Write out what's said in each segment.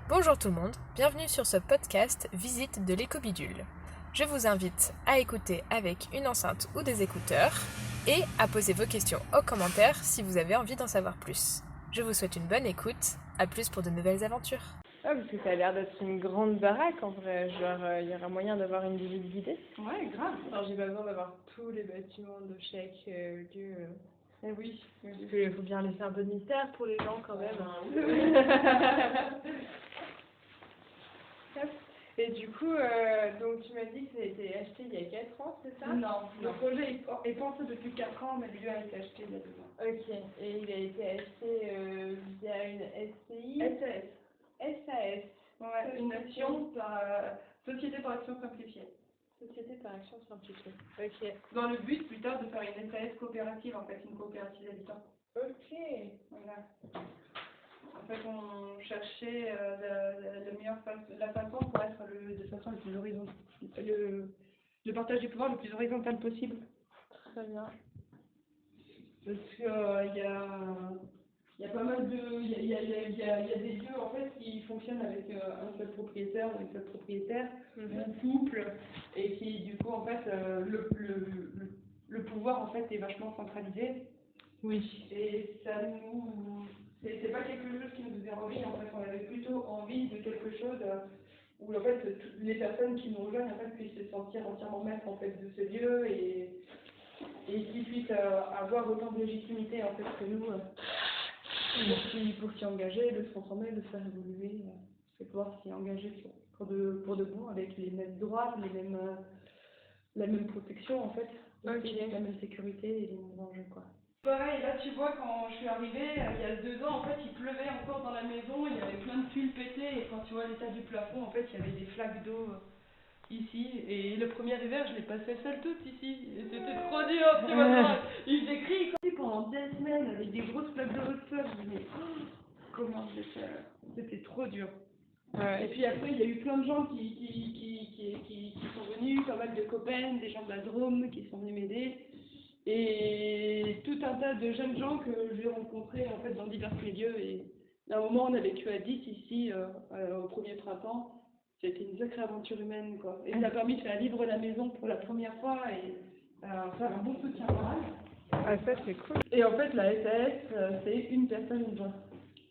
Bonjour tout le monde, bienvenue sur ce podcast Visite de l'éco-bidule. Je vous invite à écouter avec une enceinte ou des écouteurs et à poser vos questions aux commentaires si vous avez envie d'en savoir plus. Je vous souhaite une bonne écoute, à plus pour de nouvelles aventures. Ah, parce que ça a l'air d'être une grande baraque en vrai, genre il y aura moyen d'avoir une visite guidée. Ouais, grave. Alors j'ai pas besoin d'avoir tous les bâtiments de chaque lieu. Eh oui. Parce qu'il faut bien laisser un peu de mystère pour les gens quand même. Et du coup, donc tu m'as dit que ça a été acheté il y a 4 ans, c'est ça? Non, le projet est pensé depuis 4 ans, mais le lieu a été acheté il y a 2 ans. Ok, et il a été acheté via une SCI? SAS. SAS. Ouais, une action par Société par action simplifiée. Société par action simplifiée. Ok. Dans le but plus tard de faire une SAS coopérative, en fait, une coopérative d'habitants. Ok. Voilà. En fait, on cherchait la façon pour être de façon le plus horizontale, le partage du pouvoir le plus horizontal possible. Très bien. Parce que il y a pas mal de il y a des lieux en fait qui fonctionnent avec un seul propriétaire ou une seule propriétaire, un couple, et qui du coup en fait le pouvoir en fait est vachement centralisé. Oui. Et ça nous c'est pas quelque chose qui nous faisait envie, en fait on avait plutôt envie de quelque chose où en fait toutes les personnes qui nous rejoignent en fait puissent se sentir entièrement maîtres en fait de ce lieu et qui puissent avoir autant de légitimité en fait que nous pour s'y engager, de se transformer, de se faire évoluer, et pouvoir s'y engager pour de bon avec les mêmes droits, la même protection en fait, Ok. la même sécurité et les mêmes enjeux quoi. Pareil, là tu vois, quand je suis arrivée, il y a 2 ans, en fait, il pleuvait encore dans la maison, il y avait plein de tuiles pétées, et quand tu vois l'état du plafond, en fait, il y avait des flaques d'eau ici, et le premier hiver, je l'ai passé seule toute ici, et c'était trop dur, tu vois, genre, il faisait gris, quoi. Pendant des semaines, avec des grosses flaques d'eau au sol, je me disais, oh, comment je vais faire? C'était trop dur. Ouais. Et puis après, il y a eu plein de gens qui sont venus, pas mal de copains, des gens de la Drôme qui sont venus m'aider. Et tout un tas de jeunes gens que j'ai rencontrés en fait dans divers milieux. Et à un moment, on a vécu à 10 ici, au premier printemps. C'était une sacrée aventure humaine, quoi. Et ça a permis de faire vivre la maison pour la première fois et faire un bon soutien moral. Ah, ça c'est cool. Et en fait, la SAS, c'est une personne, une voix.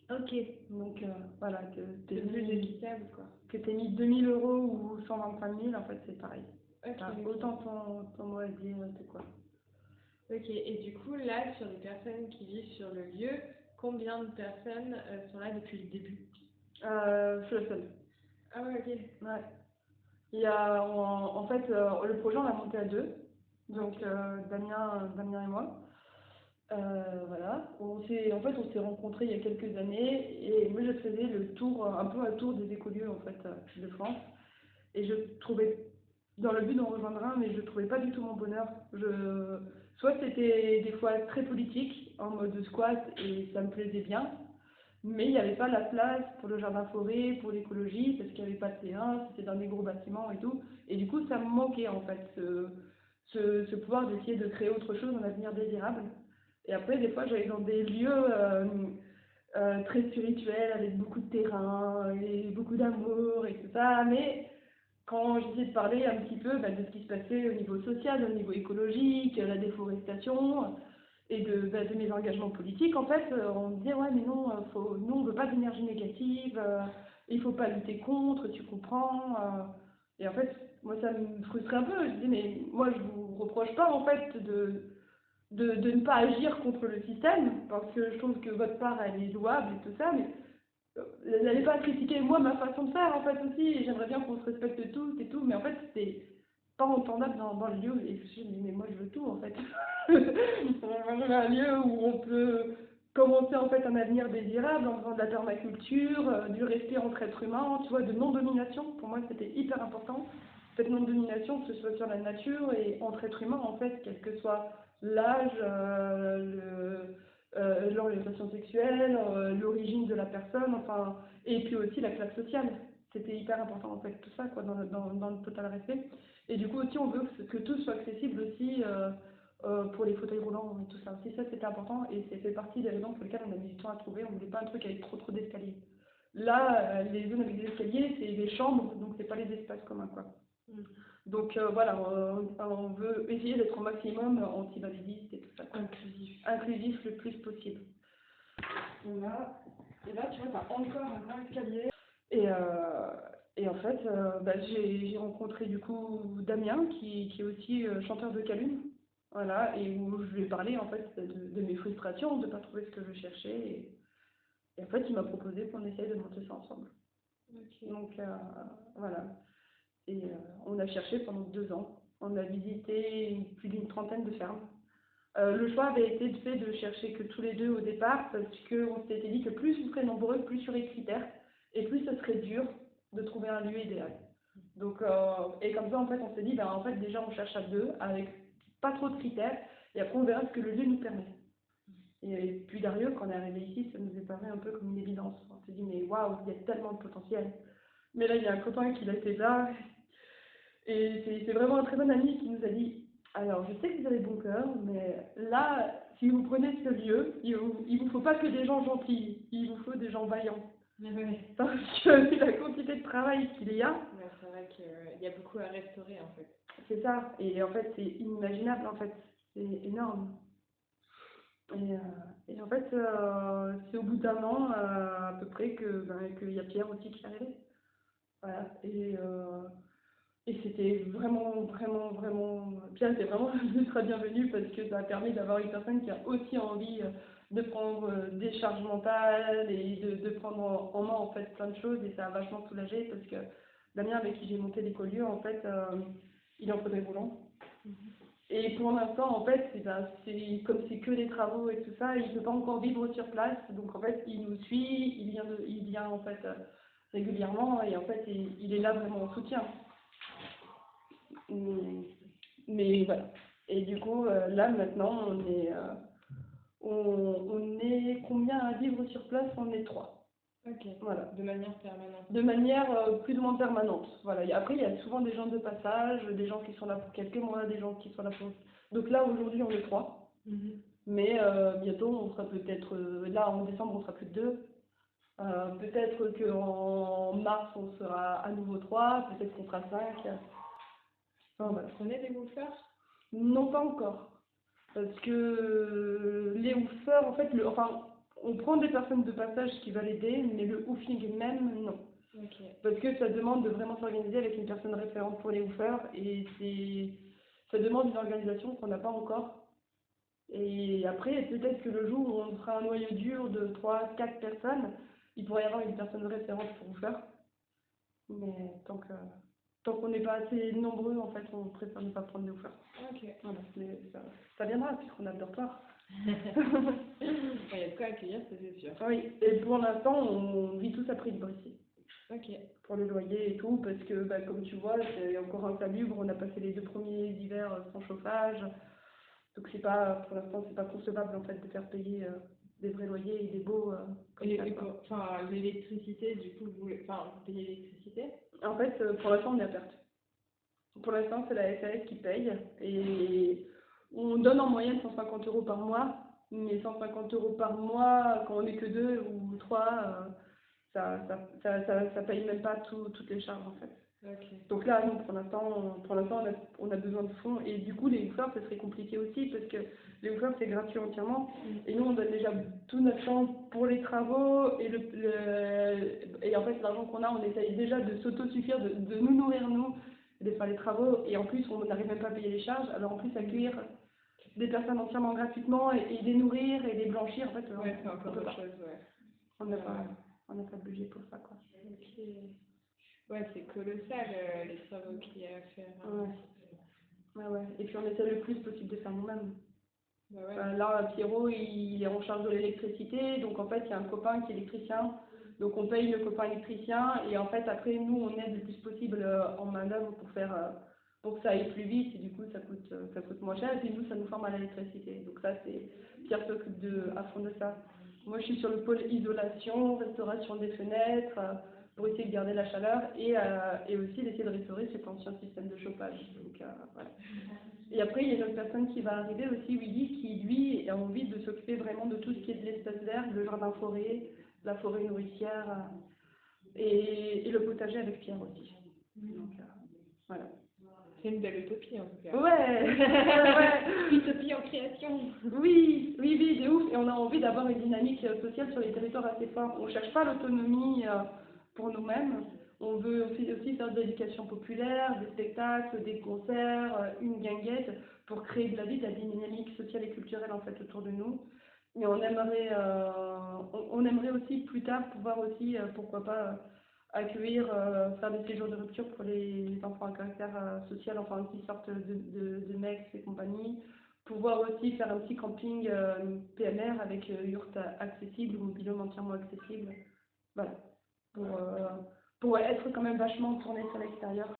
Ok. Donc voilà, C'est plus équitable quoi. que t'aies mis 2000 € ou 125 000, en fait, c'est pareil. Ok. Enfin, autant ton mot à dire, c'est quoi. Ok. Et du coup là, sur les personnes qui vivent sur le lieu, combien de personnes sont là depuis le début? Je suis la seule. Ah ouais, ok. Ouais. Il y a, en fait, le projet, on l'a monté à 2. Donc, Damien et moi. Voilà. En fait, on s'est rencontrés il y a quelques années. Et moi, je faisais le tour, un peu un tour des écolieux, en fait, de France. Et je trouvais, dans le but d'en rejoindre un, mais je trouvais pas du tout mon bonheur. Soit c'était des fois très politique, en mode squat, et ça me plaisait bien. Mais il n'y avait pas la place pour le jardin-forêt, pour l'écologie, parce qu'il n'y avait pas de terrain, c'était dans des gros bâtiments et tout. Et du coup, ça me manquait en fait, ce pouvoir d'essayer de créer autre chose, un avenir désirable. Et après, des fois, j'allais dans des lieux très spirituels, avec beaucoup de terrain, et beaucoup d'amour et tout ça. Mais quand j'essayais de parler un petit peu de ce qui se passait au niveau social, au niveau écologique, la déforestation, et de mes engagements politiques, en fait, on me disait, ouais, mais non, nous, on veut pas d'énergie négative, il faut pas lutter contre, tu comprends. Et en fait, moi, ça me frustrait un peu. Je disais, mais moi, je vous reproche pas, en fait, de ne pas agir contre le système, parce que je trouve que votre part, elle est louable et tout ça, mais n'allez pas critiquer, moi, ma façon de faire, en fait, aussi, et j'aimerais bien qu'on se respecte tous et tout, mais en fait, c'était pas entendable dans le lieu, et je me suis dit, mais moi, je veux tout, en fait. On veut un lieu où on peut commencer en fait un avenir désirable en faisant de la permaculture, du respect entre êtres humains, tu vois, de non-domination. Pour moi, c'était hyper important. Cette non-domination, que ce soit sur la nature et entre êtres humains, en fait, quel que soit l'âge, l'orientation sexuelle, l'origine de la personne, enfin, et puis aussi la classe sociale. C'était hyper important, en fait, tout ça, quoi, dans le total respect. Et du coup, aussi, on veut que tout soit accessible aussi pour les fauteuils roulants et tout ça. Aussi, ça, c'était important et c'est fait partie des raisons pour lesquelles on a mis du temps à trouver. On ne voulait pas un truc avec trop d'escaliers. Là, les zones avec des escaliers, c'est des chambres, donc c'est pas les espaces communs, quoi. Mm. Donc voilà, on veut essayer d'être au maximum anti-validiste et tout ça, quoi. Inclusif le plus possible. Voilà. Et là, tu vois, t'as encore un grand escalier. Et en fait, j'ai rencontré du coup Damien, qui est aussi chanteur de Calune. Voilà, et où je lui ai parlé en fait de mes frustrations, de ne pas trouver ce que je cherchais. Et en fait, il m'a proposé qu'on essaye de monter ça ensemble. Ok. Donc voilà. Et on a cherché pendant 2 ans. On a visité plus d'une trentaine de fermes. Le choix avait été fait de chercher que tous les deux au départ, parce qu'on s'était dit que plus vous serez nombreux, plus il y aurait de critères, et plus ce serait dur de trouver un lieu idéal. Donc, et comme ça, en fait, on s'est dit, ben, en fait, déjà, on cherche à 2, avec pas trop de critères, et après, on verra ce que le lieu nous permet. Et puis, Dario, quand on est arrivé ici, ça nous est paru un peu comme une évidence. On s'est dit, mais waouh, il y a tellement de potentiel. Mais là, il y a un copain qui l'a été là, et c'est vraiment un très bon ami qui nous a dit, alors je sais que vous avez bon cœur, mais là, si vous prenez ce lieu, il vous faut pas que des gens gentils, il vous faut des gens vaillants. Mais ouais. Parce que la quantité de travail qu'il y a, Ouais, c'est vrai qu'il y a beaucoup à restaurer en fait. c'est ça. Et en fait, c'est inimaginable, en fait. C'est énorme. Et en fait, c'est au bout d'1 an, à peu près, qu'il y a Pierre aussi qui est arrivé. Voilà. Et c'était vraiment, vraiment, vraiment... Pierre était vraiment ultra bienvenu parce que ça permet d'avoir une personne qui a aussi envie de prendre des charges mentales et de prendre en main en fait plein de choses, et ça a vachement soulagé parce que Damien, avec qui j'ai monté l'écolieu, en fait, il est en fauteuil roulant. Et pour l'instant, en fait, comme c'est que des travaux et tout ça, il ne peut pas encore vivre sur place. Donc en fait, il nous suit, il vient en fait régulièrement, et en fait, il est là vraiment en soutien. Mais voilà. Et du coup, là maintenant, on est combien à vivre sur place? On est 3. Ok. Voilà. De manière permanente. De manière plus ou moins permanente. Voilà. Et après, il y a souvent des gens de passage, des gens qui sont là pour quelques mois, des gens qui sont là pour... Donc là, aujourd'hui, on est 3. Mais bientôt, on sera peut-être... là, en décembre, on sera plus de 2. Peut-être qu'en mars, on sera à nouveau 3. Peut-être qu'on sera 5. Enfin, voilà. Vous prenez des woofers? Non, pas encore. Parce que les woofers, en fait, on prend des personnes de passage qui va l'aider, mais le woofing même, non. Ok. Parce que ça demande de vraiment s'organiser avec une personne référente pour les woofers, et ça demande une organisation qu'on n'a pas encore. Et après, peut-être que le jour où on fera un noyau dur de 3-4 personnes, il pourrait y avoir une personne référente pour woofer. Mais tant qu'on n'est pas assez nombreux, en fait, on préfère ne pas prendre des woofers. Ok. Voilà, mais ça viendra, puisqu'on a le dortoir. Il y a de quoi accueillir, ça, c'est sûr. Oui, et pour l'instant, on vit tous à prix libre ici. Ok. Pour le loyer et tout, parce que, comme tu vois, c'est encore insalubre. On a passé les 2 premiers hivers sans chauffage. Donc, pour l'instant, c'est pas concevable, en fait, de faire payer des vrais loyers et des baux comme ça, quoi. Enfin, l'électricité, du coup, vous payez l'électricité? En fait, pour l'instant, on est à perte. Pour l'instant, c'est la SAS qui paye, et on donne en moyenne 150 € par mois, mais 150 € par mois, quand on n'est que 2 ou 3, ça paye même pas toutes les charges, en fait. Ok. Donc là, non, pour l'instant, on a besoin de fonds, et du coup, les woofers, ce serait compliqué aussi, parce que les woofers, c'est gratuit entièrement, et nous, on donne déjà tout notre temps pour les travaux, et en fait, l'argent qu'on a, on essaye déjà de s'autosuffire, de nous nourrir, nous, de faire les travaux, et en plus, on n'arrive même pas à payer les charges, alors en plus, accueillir des personnes entièrement gratuitement, et les nourrir, et les blanchir, en fait, Ouais, c'est on encore peut autre pas. chose, ouais. On n'a pas de budget pour ça, quoi. Ok. Ouais, c'est colossal, les travaux qu'il y a à faire. Ouais. Ouais. Et puis on essaie le plus possible de faire nous-mêmes. Bah ouais. Là, Pierrot, il est en charge de l'électricité, donc en fait, il y a un copain qui est électricien, donc on paye le copain électricien, et en fait, après, nous, on aide le plus possible en main-d'œuvre pour que ça aille plus vite, et du coup, ça coûte moins cher, et puis nous, ça nous forme à l'électricité. Donc ça, c'est Pierre s'occupe à fond de ça. Moi, je suis sur le pôle isolation, restauration des fenêtres, pour essayer de garder la chaleur, et aussi d'essayer de restaurer cet ancien système de chauffage. Donc, voilà. Et après, il y a une autre personne qui va arriver aussi, Willy, qui lui a envie de s'occuper vraiment de tout ce qui est de l'espace vert, le jardin forêt, la forêt nourricière. et le potager avec Pierre aussi. Donc, voilà. C'est une belle utopie en tout cas. Ouais, ouais. Utopie en création. Oui, oui, oui, de ouf. Et on a envie d'avoir une dynamique sociale sur les territoires assez forte. On ne cherche pas l'autonomie pour nous-mêmes. On veut aussi faire de l'éducation populaire, des spectacles, des concerts, une guinguette pour créer de la vie, de la dynamique sociale et culturelle en fait autour de nous. Mais on aimerait aussi plus tard pouvoir aussi, pourquoi pas, accueillir, faire des séjours de rupture pour les enfants à caractère social, enfin qui sortent de MEX et compagnie. Pouvoir aussi faire un petit camping PMR avec yurts accessibles ou mobil-home entièrement accessible. Voilà. Pour être quand même vachement tourné sur l'extérieur.